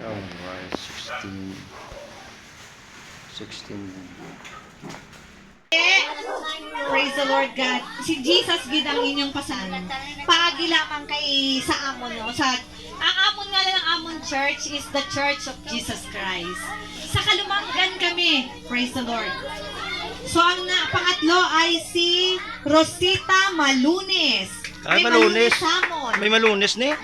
Oh, right. 16. Praise the Lord God. Si Jesus gid ang inyong pasan. Paagi lamang kay sa amon no. Ang amon nga lang ang amon church is the Church of Jesus Christ. Sa Kalumanggan kami. Praise the Lord. So ang pangatlo ay si Rosita Malunes. Ay, Malunes. Samon. May Malunes ni? May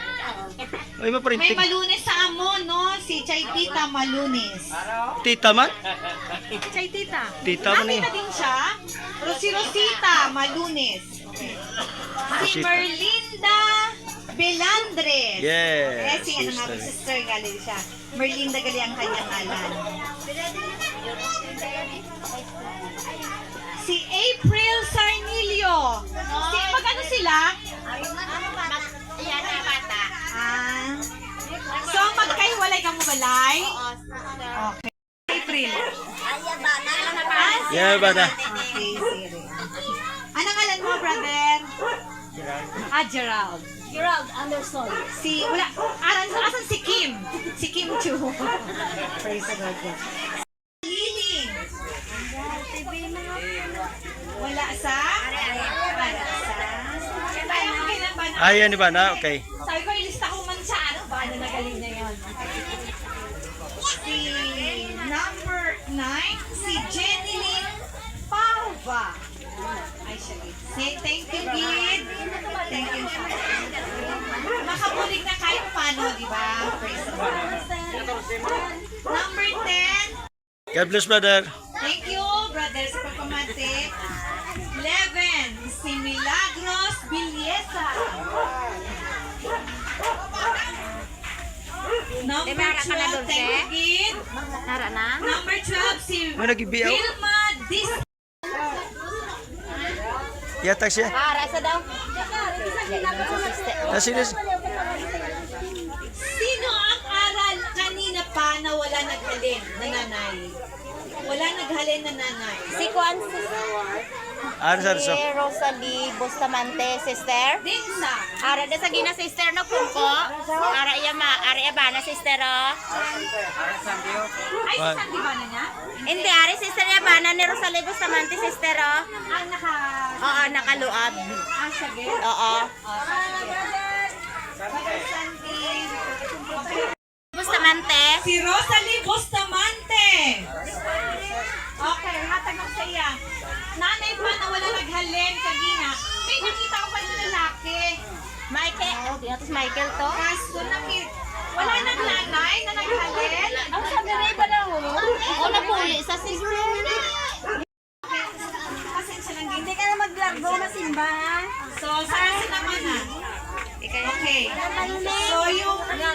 May maprinting. Malunes sa amon no. Si Chaitita Malunes. Tita man? Chaitita. Tita man eh. Nakita din siya. Si Rosita Malunes. Si Rosita. Merlinda Belandres. Yes, Si ano nga, sister. sister gali siya. Merlinda gali ang kanyang alan. Si April Sarnilio. Magano sila? Yan ang bata. So magkahiwalay ka mo balay? Okay. April. Yeah, bata. Okay, sige. Anong ngalan mo, brother? Gerald. Gerald Anderson. Asan si Kim? Si Kim Chu. Praise the Lord. Liling. Wala sa? Ayaw ko kinabana. Ayan ba na? Okay. Sabi ko, ilista ko man siya. Ano ba? Ano nagaling na yun? Si number 9, si Jenny Lynn Pauva. Ay, siya. Thank you, Gid. Thank you. Makabulig na kahit paano, di ba? Praise the Lord. Number 10, God bless, brother. thank you, brother, sa pagpamati. 11, si Milagros Villesa. Number 12, thank you, Gid. Nara na? Number 12, si May nag-ibiyaw. Vilma Dis. Yatag siya. Rasa daw. Nasilis. Sino ang aral kanina pa na wala naghalin na nanay? Wala naghalin na nanay. Si Juan, Ano sa si Rosalie Bustamante, sister. Dinsa. Ara da sa gina sister no kungko. Ara iya ba na sister oh. Ay, saan di ba na niya? Hindi ari sister ya ba na ni Rosalie Bustamante sister oh. Ang naka... Oo, nakaluab. sige. Oo. Bustamante. Si Rosalie Bustamante. Okay, hatag ko sa iya. Nanay pa na wala naghalin kagina. May nakita ko pa na lalaki. Michael. Tapos Michael to. Kaso wala nang nanay na naghalin. Ang sabi rin ba na mo? O napuli sa sister. Pasensya lang Hindi ka na maglargo na simba. So, saan naman na? Okay. So, yung... Ano?